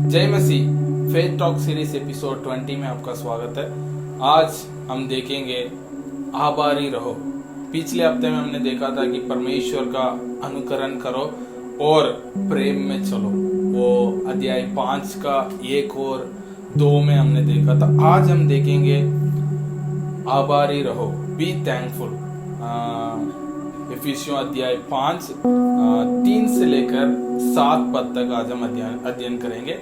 जय मसीह। Faith talk series episode 20 में आपका स्वागत है। आज हम देखेंगे आभारी रहो। पिछले हफ्ते में हमने देखा था कि परमेश्वर का अनुकरण करो और प्रेम में चलो। वो अध्याय 5 का 1 और 2 में हमने देखा था। आज हम देखेंगे आभारी रहो, बी थैंकफुल। इफिसियों अध्याय 5 3 से लेकर 7 पद तक आज हम अध्ययन करेंगे।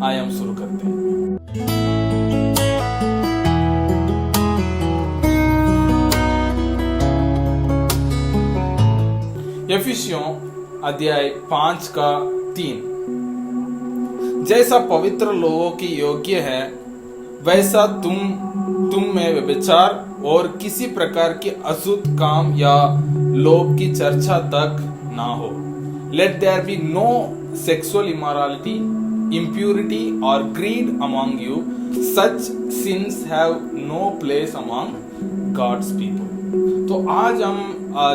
आइए हम शुरू करते हैं। इफिसियों अध्याय 5 का 3, जैसा पवित्र लोगों की योग्य है वैसा तुम में व्यभिचार और किसी प्रकार के अशुद्ध काम या लोभ की चर्चा तक ना हो। Let there be no sexual immorality, impurity or greed among you. Such sins have no place among God's people. तो आज हम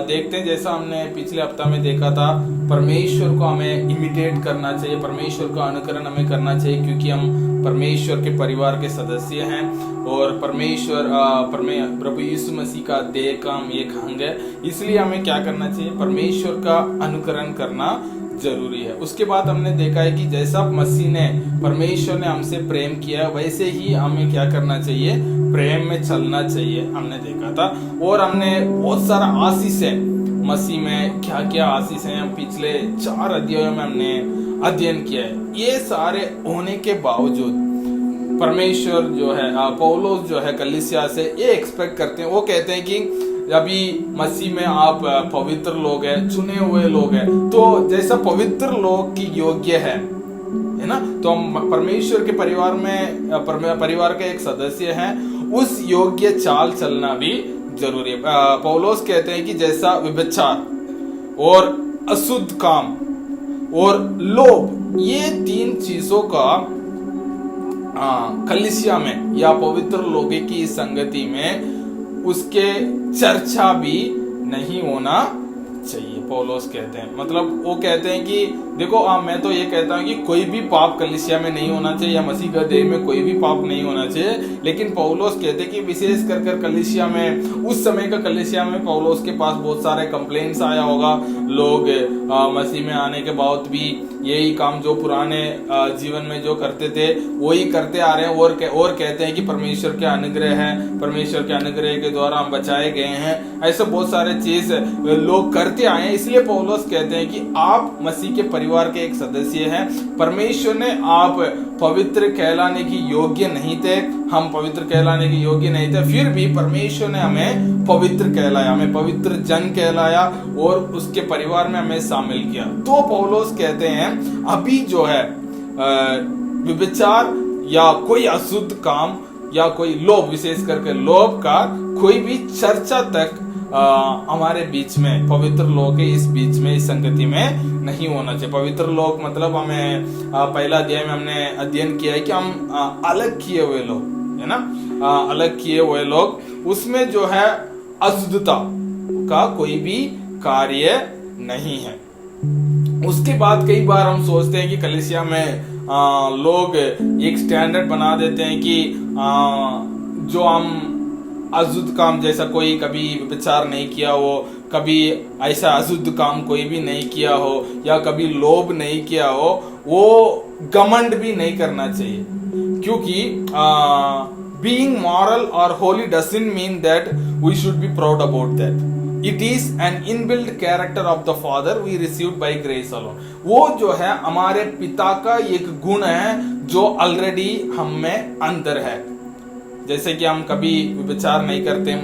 देखते हैं, जैसा हमने पिछले हफ्ता में देखा था, परमेश्वर को हमें इमिटेट करना चाहिए, परमेश्वर का अनुकरण हमें करना चाहिए, क्योंकि हम परमेश्वर के परिवार के सदस्य हैं और परमेश्वर प्रभु यीशु मसीह का देह का एक अंग है। इसलिए हमें क्या करना चाहिए? परमेश्वर का अनुकरण करना जरूरी है। उसके बाद हमने देखा है कि जैसा मसीह ने, परमेश्वर ने हमसे प्रेम किया वैसे ही हमें क्या करना चाहिए? प्रेम में चलना चाहिए, हमने देखा था। और हमने बहुत सारा आशीष है मसीह में, क्या क्या आशीष है पिछले 4 अध्यायों में हमने अध्ययन किया है। ये सारे होने के बावजूद परमेश्वर जो है, पौलुस जो है कलीसिया से ये एक्सपेक्ट करते हैं। वो कहते हैं कि अभी मसीह में आप पवित्र लोग हैं, चुने हुए लोग हैं, तो जैसा पवित्र लोग की योग्य है ना, तो हम परमेश्वर के परिवार में परिवार के एक सदस्य हैं, उस योग्य चाल चलना भी जरूरी है। पौलुस कहते हैं कि जैसा व्यभिचार और अशुद्ध काम और लोभ, ये 3 चीजों का कलीसिया में या पवित्र लोगों की संगति में उसके चर्चा भी नहीं होना चाहिए, पौलुस कहते हैं। मतलब वो कहते हैं कि देखो, मैं तो ये कहता हूँ कि कोई भी पाप कलीसिया में नहीं होना चाहिए या मसीह का देह में कोई भी पाप नहीं होना चाहिए, लेकिन पौलुस कहते हैं कि विशेष कर कलीसिया में, उस समय का कलीसिया में पौलुस के पास बहुत सारे कंप्लेंट्स आया होगा। लोग मसीह में आने के बाद भी यही काम जो पुराने जीवन में जो करते थे वही करते आ रहे हैं और कहते हैं कि परमेश्वर के अनुग्रह है, परमेश्वर के अनुग्रह के द्वारा हम बचाए गए हैं। ऐसे बहुत सारे चीज लोग करते आए हैं। इसलिए पौलुस कहते हैं कि आप मसीह के परिवार के एक सदस्य हैं। परमेश्वर ने, आप पवित्र कहलाने की योग्य नहीं थे, हम पवित्र कहलाने के योग्य नहीं थे, फिर भी परमेश्वर ने हमें पवित्र कहलाया, हमें पवित्र जन कहलाया और उसके परिवार में हमें शामिल किया। तो पौलुस कहते हैं अभी जो है व्यभिचार या कोई अशुद्ध काम या कोई लोभ, विशेष करके लोभ का कोई भी चर्चा तक हमारे बीच में, पवित्र लोग के इस बीच में, इस संगति में नहीं होना चाहिए। पवित्र लोग मतलब हमें पहला अध्याय में हमने अध्ययन किया है कि हम अलग किए हुए लोग है ना, अलग किए हुए लोग, उसमें जो है अशुद्धता का कोई भी कार्य नहीं है। उसके बाद कई बार हम सोचते हैं कि कलीसिया में लोग एक स्टैंडर्ड बना देते हैं कि जो हम अशुद्ध काम, जैसा कोई कभी विचार नहीं किया हो, कभी ऐसा अशुद्ध काम कोई भी नहीं किया हो या कभी लोभ नहीं किया हो, वो घमंड भी नहीं करना चाहिए, क्योंकि being moral or holy doesn't mean that we should be proud about that. It is an inbuilt character of the Father we received by grace alone. वो जो है हमारे पिता का एक गुण है जो ऑलरेडी हम में अंदर है। जैसे कि हम कभी विचार नहीं करते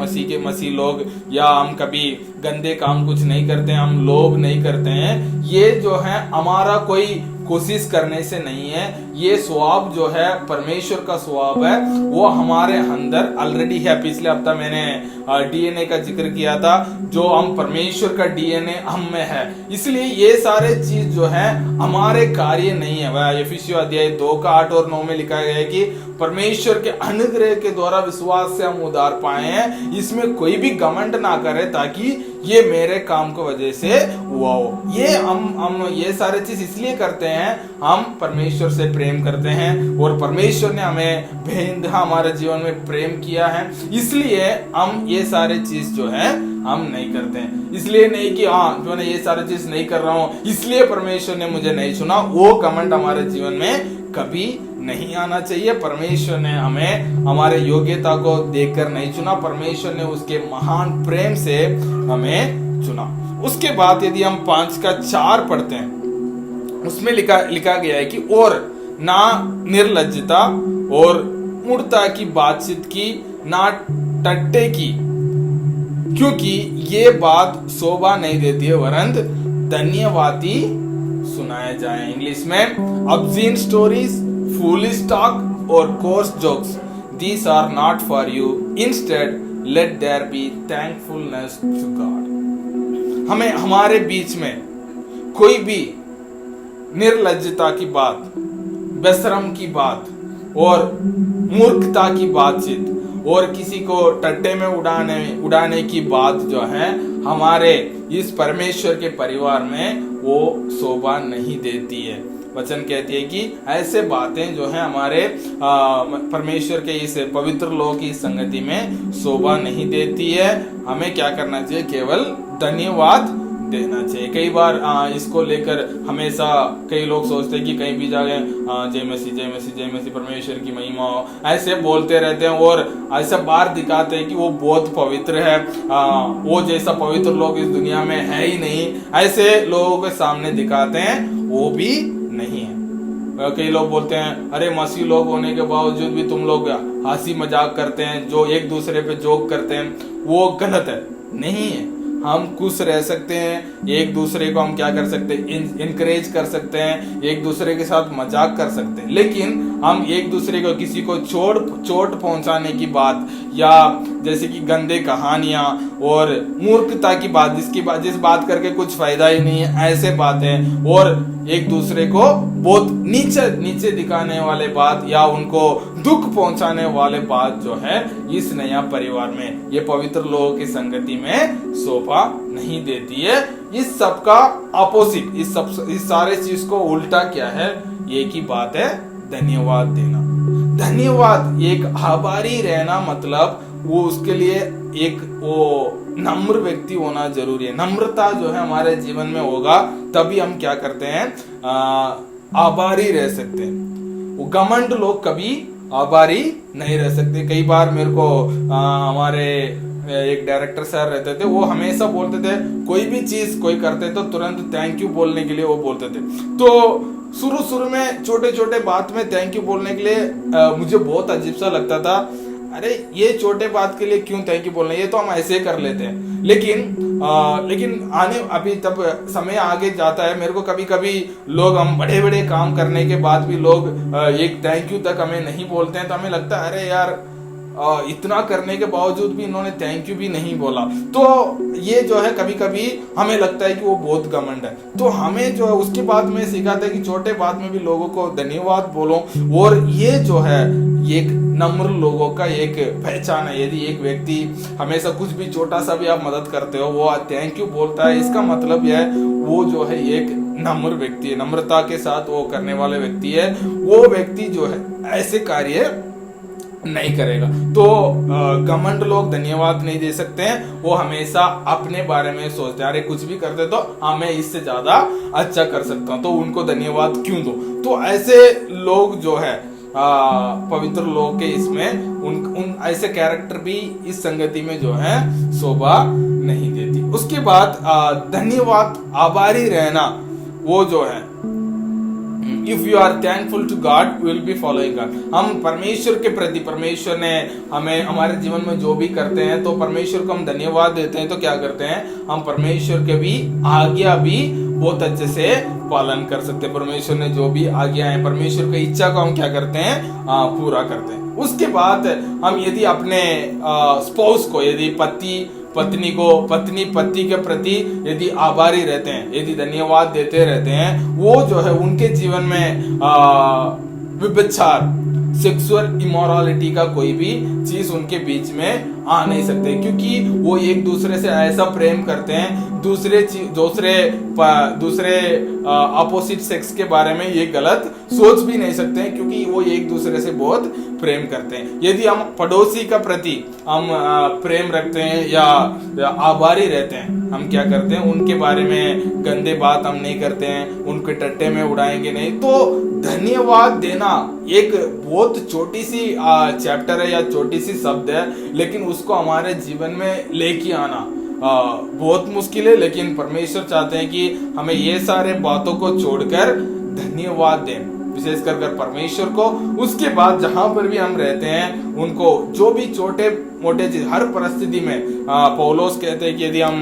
मसीह लोग, या हम कभी गंदे काम कुछ नहीं करते, हम लोभ नहीं करते हैं, ये जो है हमारा कोई कोशिश करने से नहीं है। ये स्वभाव जो है परमेश्वर का स्वभाव है, वो हमारे अंदर ऑलरेडी है। पिछले हफ्ता मैंने डीएनए का जिक्र किया था, जो हम परमेश्वर का डीएनए हम में है। इसलिए ये सारे चीज जो है हमारे कार्य नहीं है। वह एफिसियों अध्याय 2 का 8 और 9 में लिखा गया है कि परमेश्वर के अनुग्रह के द्वारा विश्वास से हम उद्धार पाए हैं, इसमें कोई भी घमंड ना करे ताकि ये मेरे काम की वजह से हुआ हो। ये हम ये सारे चीज इसलिए करते हैं, हम परमेश्वर से प्रेम करते हैं और परमेश्वर ने हमें बेइंतहा हमारे जीवन में प्रेम किया है, इसलिए हम ये सारे चीज जो है हम नहीं करते हैं। इसलिए नहीं कि हाँ जो मैं ये सारे चीज नहीं कर रहा हूँ इसलिए परमेश्वर ने मुझे नहीं सुना, वो कमेंट हमारे जीवन में कभी नहीं आना चाहिए। परमेश्वर ने हमें हमारे योग्यता को देखकर नहीं चुना, परमेश्वर ने उसके महान प्रेम से हमें चुना। उसके बाद यदि हम 5 का 4 पढ़ते हैं, उसमें लिखा गया है कि और ना निर्लज्जता और मूर्खता की बातचीत की, ना टट्टे की, क्योंकि ये बात शोभा नहीं देती है वरन धन्यवादी सुनाए जाए। इंग्लिश में obscene stories, foolish talk और coarse jokes, these are not for you. Instead, let there be thankfulness to God. हमें हमारे बीच में कोई भी निर्लज्जता की बात, बेशरम की बात और मूर्खता की बातचीत और किसी को टट्टे में उड़ाने की बात जो है हमारे इस परमेश्वर के परिवार में वो शोभा नहीं देती है। वचन कहती है कि ऐसे बातें जो है हमारे परमेश्वर के इस पवित्र लोक की संगति में शोभा नहीं देती है। हमें क्या करना चाहिए? केवल धन्यवाद देना चाहिए। कई बार इसको लेकर हमेशा कई लोग सोचते हैं कि कहीं भी जाए जय मसीह जय मसीह जय मसीह, परमेश्वर की महिमा हो, ऐसे बोलते रहते हैं और ऐसा बाहर दिखाते हैं कि वो बहुत पवित्र है, वो जैसा पवित्र लोग इस दुनिया में है ही नहीं, ऐसे लोगों के सामने दिखाते हैं, वो भी नहीं है। कई लोग बोलते हैं अरे मसीह लोग होने के बावजूद भी तुम लोग हंसी मजाक करते हैं, जो एक दूसरे पे जोक करते हैं, वो गलत है। नहीं है, हम खुश रह सकते हैं, एक दूसरे को हम क्या कर सकते हैं? इनकरेज कर सकते हैं, एक दूसरे के साथ मजाक कर सकते हैं, लेकिन हम एक दूसरे को किसी को चोट पहुंचाने की बात या जैसे कि गंदे कहानियां और मूर्खता की बात, जिस बात करके कुछ फायदा ही नहीं है, ऐसे बातें और एक दूसरे को बहुत नीचे दिखाने वाले बात या उनको दुख पहुंचाने वाले बात जो है इस नया परिवार में, ये पवित्र लोगों की संगति में शोभा नहीं देती है। इस सब का अपोजिट, इस सारे चीज को उल्टा क्या है? एक ही बात है, धन्यवाद देना। धन्यवाद, एक आभारी रहना, मतलब वो उसके लिए एक वो नम्र व्यक्ति होना जरूरी है। नम्रता जो है हमारे जीवन में होगा तभी हम क्या करते हैं? आभारी रह सकते हैं। वो घमंड लोग कभी आभारी नहीं रह सकते। कई बार मेरे को हमारे एक डायरेक्टर सर रहते थे, वो हमेशा बोलते थे कोई भी चीज कोई करते तो तुरंत थैंक यू बोलने के लिए वो बोलते थे। तो शुरू में छोटे बात में थैंक यू बोलने के लिए मुझे बहुत अजीब सा लगता था। अरे ये छोटे बात के लिए क्यों थैंक यू बोलना, ये तो हम ऐसे कर लेते हैं। लेकिन अभी तब समय आगे जाता है, मेरे को कभी लोग, हम बड़े काम करने के बाद भी लोग एक थैंक यू तक हमें नहीं बोलते हैं, तो हमें लगता है अरे यार इतना करने के बावजूद भी इन्होंने थैंक यू भी नहीं बोला। तो ये जो है कभी हमें लगता है कि वो बहुत घमंड है। तो हमें जो है उसके बाद में सिखाता है कि छोटे बात में भी लोगों को धन्यवाद बोलो, और ये जो है एक नम्र लोगों का एक पहचान है। यदि एक व्यक्ति हमेशा कुछ भी छोटा सा भी आप मदद करते हो, वो थैंक यू बोलता है, इसका मतलब यह है वो जो है एक नम्र व्यक्ति है, नम्रता के साथ वो करने वाले व्यक्ति है। वो व्यक्ति जो है ऐसे कार्य नहीं करेगा। तो घमंड लोग धन्यवाद नहीं दे सकते हैं, वो हमेशा अपने बारे में सोचते हैं, अरे कुछ भी करते तो मैं इससे ज्यादा अच्छा कर सकता हूँ, तो उनको धन्यवाद क्यों दो। तो ऐसे लोग जो है पवित्र लोग के इसमें उन ऐसे कैरेक्टर भी इस संगति में जो है शोभा नहीं देती। उसके बाद धन्यवाद, आभारी रहना, वो जो है If you are thankful to God, we will be following God. हम परमेश्वर के प्रति, परमेश्वर ने हमें हमारे जीवन में जो भी करते हैं तो परमेश्वर को हम धन्यवाद देते हैं, तो क्या करते हैं? हम परमेश्वर के भी आज्ञा भी बहुत अच्छे से पालन कर सकते हैं। परमेश्वर ने जो भी आज्ञा है, परमेश्वर की इच्छा को हम क्या करते हैं, पूरा करते हैं। उसके बाद हम यदि अपने स्पाउस को, यदि पत्नी पति के प्रति यदि आभारी रहते हैं, यदि धन्यवाद देते रहते हैं, वो जो है उनके जीवन में व्यभिचार, सेक्सुअल इमोरालिटी का कोई भी चीज उनके बीच में आ नहीं सकते, क्योंकि वो एक दूसरे से ऐसा प्रेम करते हैं, दूसरे अपोजिट सेक्स के बारे में ये गलत सोच भी नहीं सकते हैं, क्योंकि वो एक दूसरे से बहुत प्रेम करते हैं। यदि हम पड़ोसी का प्रति हम प्रेम रखते हैं या आभारी रहते हैं, हम क्या करते हैं, उनके बारे में गंदे बात हम नहीं करते हैं, उनके टट्टे में उड़ाएंगे नहीं। तो धन्यवाद देना एक बहुत छोटी सी चैप्टर है या छोटी सी शब्द है, लेकिन उसको हमारे जीवन में लेके आना बहुत मुश्किल है। लेकिन परमेश्वर चाहते हैं कि हमें ये सारे बातों को छोड़कर धन्यवाद दें, विशेष कर परमेश्वर को। उसके बाद जहां पर भी हम रहते हैं, उनको जो भी छोटे मोटे चीज, हर परिस्थिति में पौलुस कहते हैं कि यदि हम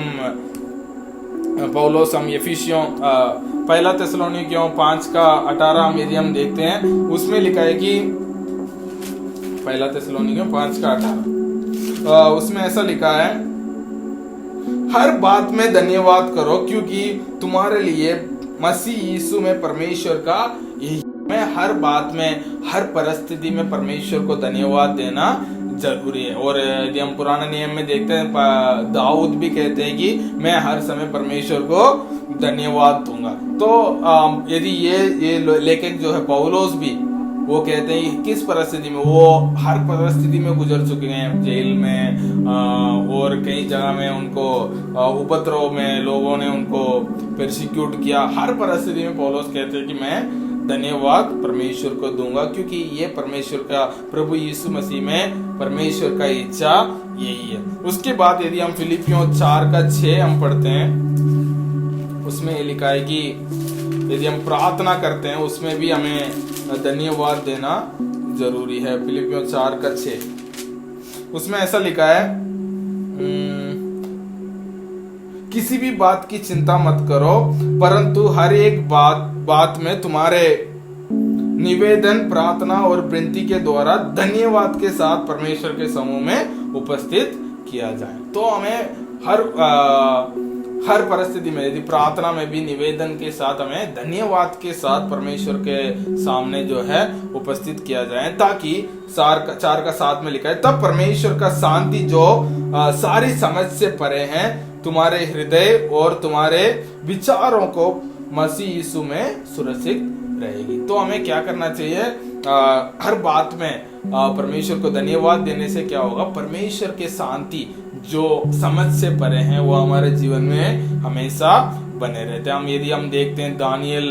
एफिसियों 1 थिस्सलुनीकियों 5:18 हम यदि हम देखते हैं, उसमें लिखा है कि 1 थिस्सलुनीकियों 5:18 उसमें ऐसा लिखा है, हर बात में धन्यवाद करो, क्योंकि तुम्हारे लिए मसीह यीशु में परमेश्वर का यही में हर बात में, हर परिस्थिति में परमेश्वर को धन्यवाद देना जरूरी है। और यदि हम पुराने नियम में देखते हैं, दाऊद भी कहते हैं कि मैं हर समय परमेश्वर को धन्यवाद दूंगा। तो यदि ये लेखक जो है पौलुस भी वो कहते हैं किस परिस्थिति में, वो हर परिस्थिति में गुजर चुके हैं, जेल में और कई जगह में उनको उपद्रव में लोगों ने उनको परसिक्यूट किया। हर परिस्थिति में पौलुस कहते हैं कि मैं धन्यवाद परमेश्वर को दूंगा, क्योंकि ये परमेश्वर का, प्रभु यीशु मसीह में परमेश्वर का इच्छा यही है। उसके बाद यदि हम फिलिपियों 4:6 हम पढ़ते हैं, उसमें लिखा है कि यदि हम प्रार्थना करते हैं उसमें भी हमें धन्यवाद देना जरूरी है। फिलिपियों 4:6 उसमें ऐसा लिखा है, किसी भी बात की चिंता मत करो, परंतु हर एक बात में तुम्हारे निवेदन, प्रार्थना और विनती के द्वारा धन्यवाद के साथ परमेश्वर के समूह में उपस्थित किया जाए। तो हमें हर परिस्थिति में, यदि प्रार्थना में भी निवेदन के साथ हमें धन्यवाद के साथ परमेश्वर के सामने जो है उपस्थित किया जाए, ताकि 4:7 में लिखा है, तब परमेश्वर का शांति जो सारी समझ से परे है, तुम्हारे हृदय और तुम्हारे विचारों को मसीह यीशु में सुरक्षित रहेगी। तो हमें क्या करना चाहिए, हर बात में परमेश्वर को धन्यवाद देने से क्या होगा, परमेश्वर के शांति जो समझ से परे हैं वो हमारे जीवन में हमेशा बने रहते हैं। यदि हम देखते हैं दानियल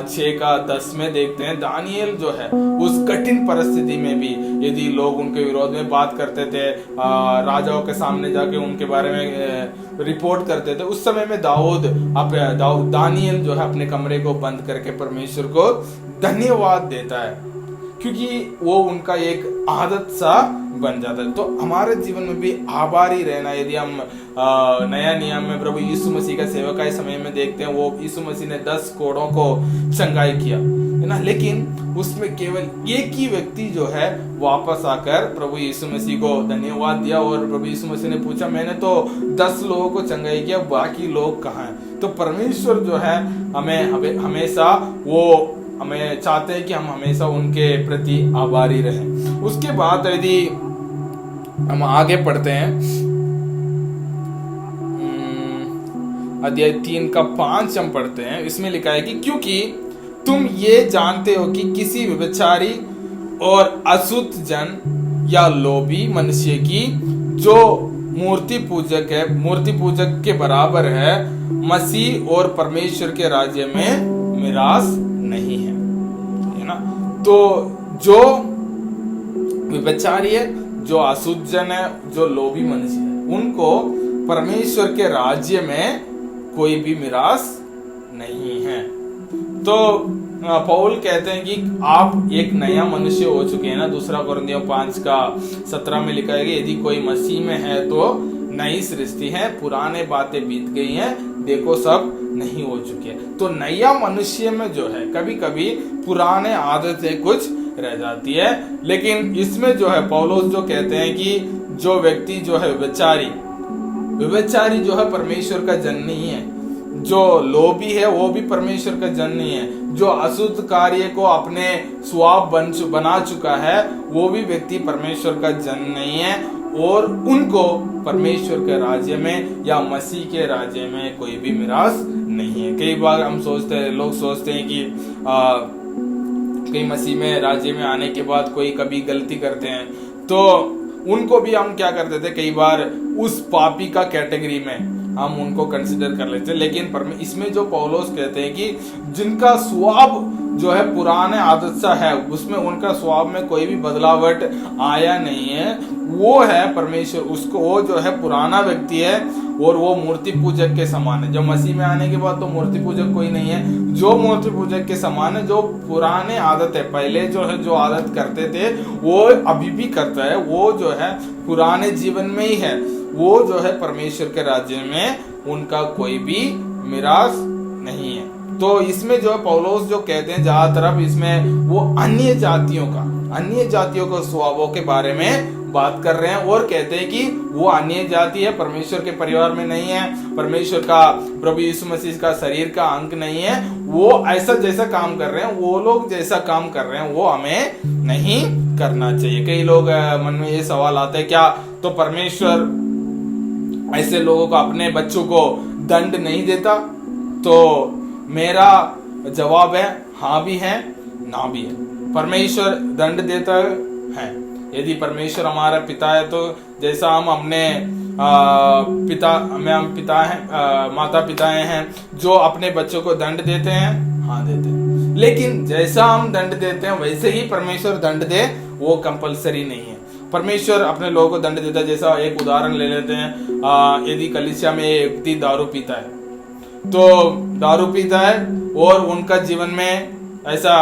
6:10 में देखते हैं, दानियल जो है उस कठिन परिस्थिति में भी यदि लोग उनके विरोध में बात करते थे, राजाओं के सामने जाके उनके बारे में रिपोर्ट करते थे, उस समय में दानियल जो है अपने कमरे को बंद करके परमेश्वर को धन्यवाद देता है, क्योंकि वो उनका एक आदत सा बन जाता है। तो हमारे जीवन में भी आभारी रहना, यदि हम नया नियम में प्रभु यीशु मसीह का सेवकाई समय में देखते हैं, वो यीशु मसीह ने 10 कोढ़ों को चंगाई किया है ना, लेकिन उसमें केवल एक ही व्यक्ति जो है वापस आकर प्रभु यीशु मसीह को धन्यवाद दिया, और प्रभु यीशु मसीह ने पूछा, मैंने तो 10 लोगों को चंगाई किया, बाकी लोग कहाँ हैं? तो परमेश्वर जो है हमें हमेशा वो हमें चाहते हैं कि हम हमेशा उनके प्रति आभारी रहें। उसके बाद यदि हम आगे पढ़ते हैं, अध्याय 3:5 हम पढ़ते हैं, इसमें लिखा है कि क्योंकि तुम ये जानते हो कि किसी व्यभिचारी और अशुद्ध जन या लोभी मनुष्य की जो मूर्ति पूजक के बराबर है, मसीह और परमेश्वर के राज्य में मिरास नहीं है ना। तो जो व्यभिचारी है, जो अशुद्ध जन है, जो लोभी मनुष्य है, उनको परमेश्वर के राज्य में कोई भी मिरास नहीं है। तो पौल कहते हैं कि आप एक नया मनुष्य हो चुके हैं ना। 2 कोरिन्थियों 5:17 में लिखा है कि यदि कोई मसीह में है तो नई सृष्टि है, पुराने बातें बीत गई हैं, देखो सब नहीं हो चुके हैं। तो नया मनुष्य में जो है कभी कभी पुराने आदतें कुछ रह जाती है, लेकिन इसमें जो है पौलुस जो कहते हैं कि जो व्यक्ति जो है व्यभिचारी जो है परमेश्वर का जन नहीं है, जो लोभी है वो भी परमेश्वर का जन नहीं है, जो अशुद्ध कार्य को अपने स्वभाव बना चुका है वो भी व्यक्ति परमेश्वर का जन नहीं है, और उनको परमेश्वर के राज्य में या मसीह के राज्य में कोई भी मिरास नहीं है। कई बार हम लोग सोचते हैं कि कई मसीह में राज्य में आने के बाद कोई कभी गलती करते हैं तो उनको भी हम क्या करते थे, कई बार उस पापी का कैटेगरी में हम उनको कंसिडर कर लेते हैं। लेकिन इसमें जो पौलुस कहते हैं कि जिनका स्वभाव जो है पुराने आदत सा है, उसमें उनका स्वभाव में कोई भी बदलावट आया नहीं है, वो है परमेश्वर, उसको वो जो है पुराना व्यक्ति है और वो मूर्ति पूजक के समान है। जब मसीह में आने के बाद तो मूर्ति पूजक कोई नहीं है, जो मूर्ति पूजक के समान है, जो पुराने आदत है, पहले जो है जो आदत करते थे वो अभी भी करता है, वो जो है पुराने जीवन में ही है, वो जो है परमेश्वर के राज्य में उनका कोई भी मिरास नहीं है। तो इसमें जो है पौलुस जो कहते हैं ज्यादातर अब इसमें वो अन्य जातियों के स्वभावों के बारे में बात कर रहे हैं और कहते हैं कि वो अन्य जाति है, परमेश्वर के परिवार में नहीं है, परमेश्वर का प्रभु यीशु मसीह का शरीर का अंग नहीं है, वो ऐसा जैसा काम कर रहे हैं, वो लोग जैसा काम कर रहे हैं वो हमें नहीं करना चाहिए। कई लोग मन में ये सवाल आता है क्या तो परमेश्वर ऐसे लोगों को, अपने बच्चों को दंड नहीं देता? तो मेरा जवाब है हाँ भी है ना भी है। परमेश्वर दंड देता है। यदि परमेश्वर हमारा पिता है तो जैसा हम अपने माता पिता हैं जो अपने बच्चों को दंड देते हैं, हाँ देते हैं, लेकिन जैसा हम दंड देते हैं वैसे ही परमेश्वर दंड दे वो कंपलसरी नहीं है। परमेश्वर अपने लोगों को दंड देता है। जैसा एक उदाहरण ले लेते हैं, यदि कलीसिया में एक व्यक्ति दारू पीता है तो दारू पीता है और उनका जीवन में ऐसा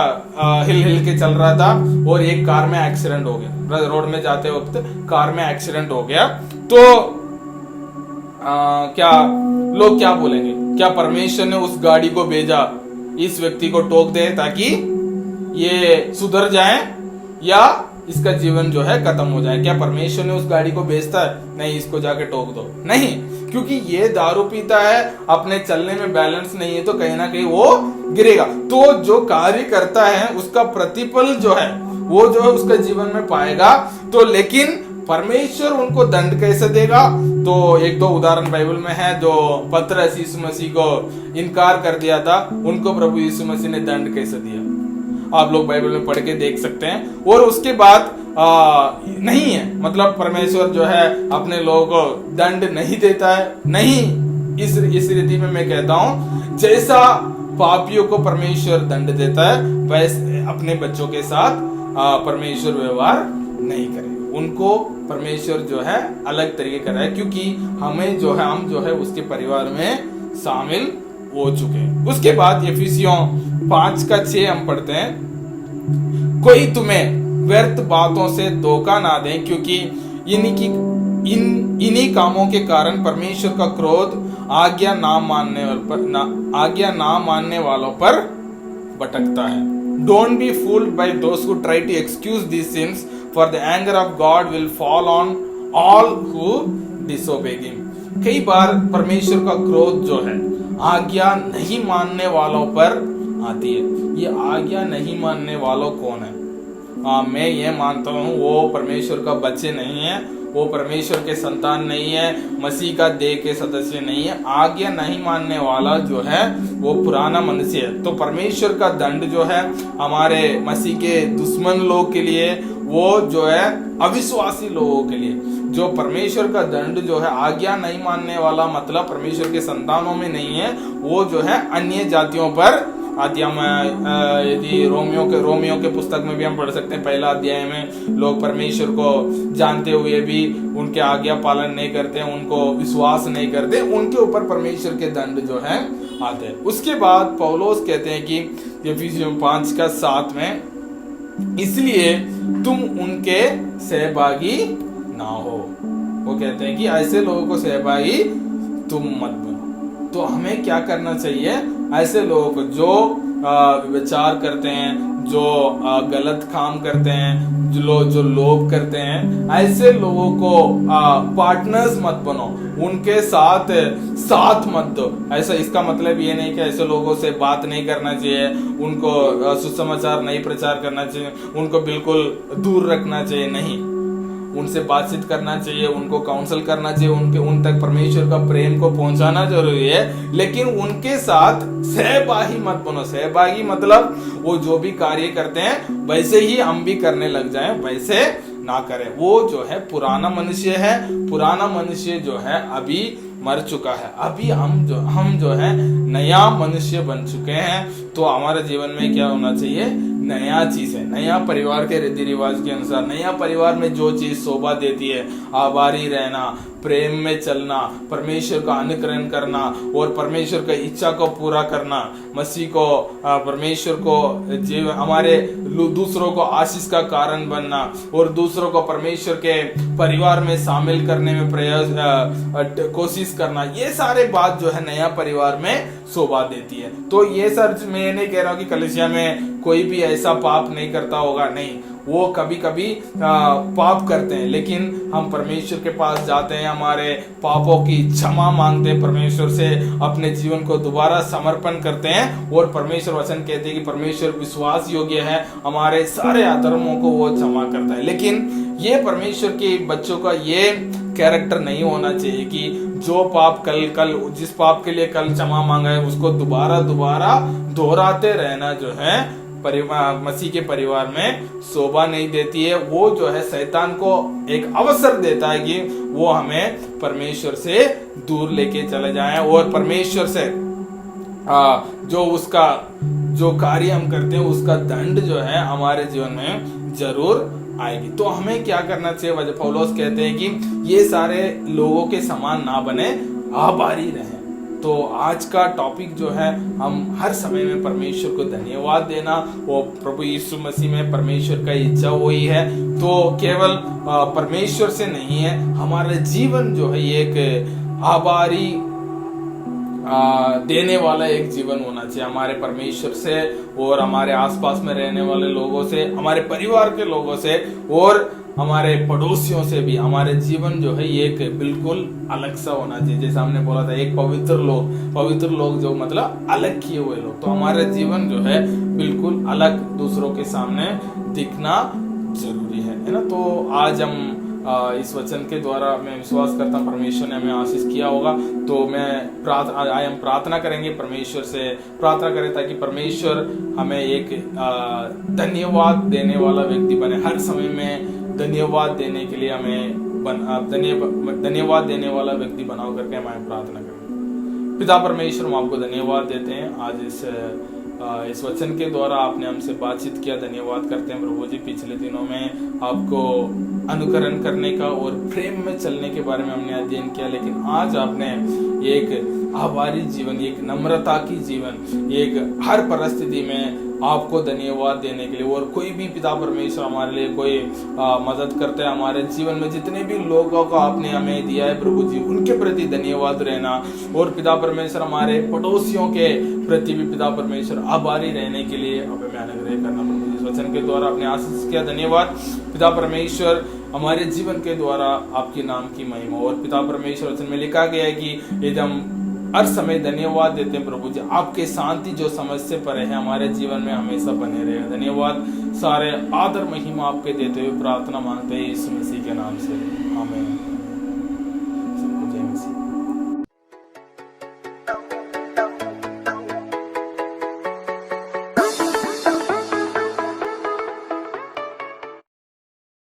हिल के चल रहा था और एक कार में एक्सीडेंट हो गया, रोड में जाते वक्त कार में एक्सीडेंट हो गया, तो क्या लोग क्या बोलेंगे? क्या परमेश्वर ने उस गाड़ी को भेजा इस व्यक्ति को टोक दे ताकि ये सुधर जाए या इसका जीवन जो है खत्म हो जाए? क्या परमेश्वर ने उस गाड़ी को भेजता है? नहीं, इसको जाके टोक दो, नहीं, क्योंकि ये दारू पीता है, अपने चलने में बैलेंस नहीं है तो कहीं ना कहीं वो गिरेगा। तो जो कार्य करता है उसका प्रतिफल जो है वो जो है उसका जीवन में पाएगा। तो लेकिन परमेश्वर उनको दंड कैसे देगा? तो एक दो उदाहरण बाइबल में है। जो पतरस यीशु मसीह को इनकार कर दिया था, उनको प्रभु यीशु मसीह ने दंड कैसे दिया, आप लोग बाइबल में पढ़ के देख सकते हैं। और उसके बाद नहीं है, मतलब परमेश्वर जो है अपने लोगों को दंड नहीं देता है, नहीं। इस रीति में मैं कहता हूं जैसा पापियों को परमेश्वर दंड देता है वैसे अपने बच्चों के साथ परमेश्वर व्यवहार नहीं करे। उनको परमेश्वर जो है अलग तरीके का है, क्योंकि हमें जो है हम जो है उसके परिवार में शामिल हो चुके हैं। उसके बाद एफिसियों 5:6 हम पढ़ते हैं, कोई तुम्हें व्यर्थ बातों से धोखा ना दे, क्योंकि इन्हीं कामों के कारण परमेश्वर का क्रोध आज्ञा ना मानने वालों पर भटकता है। Don't be fooled by those who try to excuse these sins, for the anger of God will fall on all who disobey him. कई बार परमेश्वर का क्रोध जो है आज्ञा नहीं मानने वालों पर आती है। ये आज्ञा नहीं मानने वालों कौन है? मैं ये मानता हूँ वो परमेश्वर का बच्चे नहीं है, वो परमेश्वर के संतान नहीं है, मसीह का देह के सदस्य नहीं है। आज्ञा नहीं मानने वाला जो है वो पुराना मनुष्य है। तो परमेश्वर का दंड जो है हमारे मसीह के दुश्मन लोग के लिए, वो जो है अविश्वासी लोगों के लिए, जो परमेश्वर का दंड जो है आज्ञा नहीं मानने वाला, मतलब परमेश्वर के संतानों में नहीं है, वो जो है अन्य जातियों पर आती। हम यदि रोमियो के पुस्तक में भी हम पढ़ सकते हैं, पहला अध्याय में लोग परमेश्वर को जानते हुए भी उनके आज्ञा पालन नहीं करते, उनको विश्वास नहीं करते, उनके ऊपर परमेश्वर के दंड जो है आते हैं। उसके बाद पौलुस कहते हैं कि एफिसियों 5:7 में, इसलिए तुम उनके सहभागी ना हो। वो कहते हैं कि ऐसे लोगों को सहभागी तुम मत बनो। तो हमें क्या करना चाहिए, ऐसे लोगों को जो विचार करते हैं, जो गलत काम करते हैं, जो लोभ करते हैं, ऐसे लोगों को पार्टनर्स मत बनो, उनके साथ मत दो। ऐसा इसका मतलब ये नहीं कि ऐसे लोगों से बात नहीं करना चाहिए, उनको सुसमाचार नहीं प्रचार करना चाहिए, उनको बिल्कुल दूर रखना चाहिए, नहीं, उनसे बातचीत करना चाहिए, उनको काउंसल करना चाहिए, उन तक परमेश्वर का प्रेम को पहुंचाना जरूरी है, लेकिन उनके साथ सहभागी मत बनो। सहभागी मतलब वो जो भी कार्य करते हैं वैसे ही हम भी करने लग जाएं, वैसे ना करें। वो जो है पुराना मनुष्य है, पुराना मनुष्य जो है अभी मर चुका है, अभी हम जो है नया मनुष्य बन चुके हैं। तो हमारे जीवन में क्या होना चाहिए, नया चीज है, नया परिवार के रीति रिवाज के अनुसार, नया परिवार में जो चीज शोभा देती है, आभारी रहना, प्रेम में चलना, परमेश्वर का अनुकरण करना और परमेश्वर की इच्छा को पूरा करना, मसीह को परमेश्वर को हमारे दूसरों को आशीष का कारण बनना और दूसरों को परमेश्वर के परिवार में शामिल करने में प्रयास कोशिश करना, ये सारे बात जो है नया परिवार में शोभा देती है। तो ये सर मैं नहीं कह रहा हूँ कि कलीसिया में कोई भी ऐसा पाप नहीं करता होगा, नहीं, वो कभी कभी पाप करते हैं, लेकिन हम परमेश्वर के पास जाते हैं, हमारे पापों की क्षमा मांगते हैं, परमेश्वर से अपने जीवन को दोबारा समर्पण करते हैं और परमेश्वर वचन कहते हैं कि परमेश्वर विश्वास योग्य है, हमारे सारे अधर्मों को वो क्षमा करता है। लेकिन ये परमेश्वर के बच्चों का ये कैरेक्टर नहीं होना चाहिए कि जो पाप कल जिस पाप के लिए कल क्षमा मांगा है उसको दोबारा दोहराते रहना जो है मसीह के परिवार में शोभा नहीं देती है। वो जो है शैतान को एक अवसर देता है कि वो हमें परमेश्वर से दूर लेके चले जाएं और परमेश्वर से जो कार्य हम करते हैं उसका दंड जो है हमारे जीवन में जरूर आएगी। तो हमें क्या करना चाहिए, वजह पौलुस कहते हैं कि ये सारे लोगों के समान ना बने, आभारी रहें। तो आज का टॉपिक जो है, हम हर समय में परमेश्वर को धन्यवाद देना, वो प्रभु यीशु मसीह में परमेश्वर का इच्छा वही है। तो केवल परमेश्वर से नहीं है, हमारा जीवन जो है एक आभारी देने वाला एक जीवन होना चाहिए हमारे परमेश्वर से और हमारे आसपास में रहने वाले लोगों से, हमारे परिवार के लोगों से और हमारे पड़ोसियों से भी। हमारे जीवन जो है ये एक बिल्कुल अलग सा होना चाहिए, जैसे हमने बोला था, एक पवित्र लोग जो मतलब अलग किए हुए लोग। तो हमारा जीवन जो है बिल्कुल अलग दूसरों के सामने दिखना जरूरी है ना। तो आज हम इस वचन के द्वारा मैं विश्वास करता हूँ परमेश्वर ने हमें आशीष किया होगा। तो मैं हम प्रार्थना करेंगे, परमेश्वर से प्रार्थना करें ताकि परमेश्वर हमें एक धन्यवाद देने वाला व्यक्ति बने। हर समय में धन्यवाद देने के लिए हमें धन्यवाद देने वाला व्यक्ति बनाओ करके हमें प्रार्थना करेंगे। पिता परमेश्वर, हम आपको धन्यवाद देते हैं आज इस वचन के द्वारा आपने हमसे बातचीत किया, धन्यवाद करते हैं प्रभु जी। पिछले दिनों में आपको अनुकरण करने का और प्रेम में चलने के बारे में हमने अध्ययन किया, लेकिन आज आपने एक आभारी जीवन, एक नम्रता की जीवन, एक हर परिस्थिति में आपको धन्यवाद देने के लिए, और कोई भी पिता परमेश्वर हमारे लिए कोई मदद करते हैं, हमारे जीवन में जितने भी लोगों को आपने हमें दिया है प्रभु जी, उनके प्रति धन्यवाद रहना, और पिता परमेश्वर हमारे पड़ोसियों के प्रति भी पिता परमेश्वर आभारी रहने के लिए हमें अनुग्रह करना प्रभु जी। वचन के द्वारा आपने आशीष किया, धन्यवाद पिता परमेश्वर। हमारे जीवन के द्वारा आपके नाम की महिमा, और पिता परमेश्वर वचन में लिखा गया है कि यदि हम हर समय धन्यवाद देते हैं प्रभु जी, आपके शांति जो समझ से परे है हमारे जीवन में हमेशा बने रहे। धन्यवाद, सारे आदर महिमा आपके देते हुए प्रार्थना मांगते हैं यीशु मसीह के नाम से, आमीन।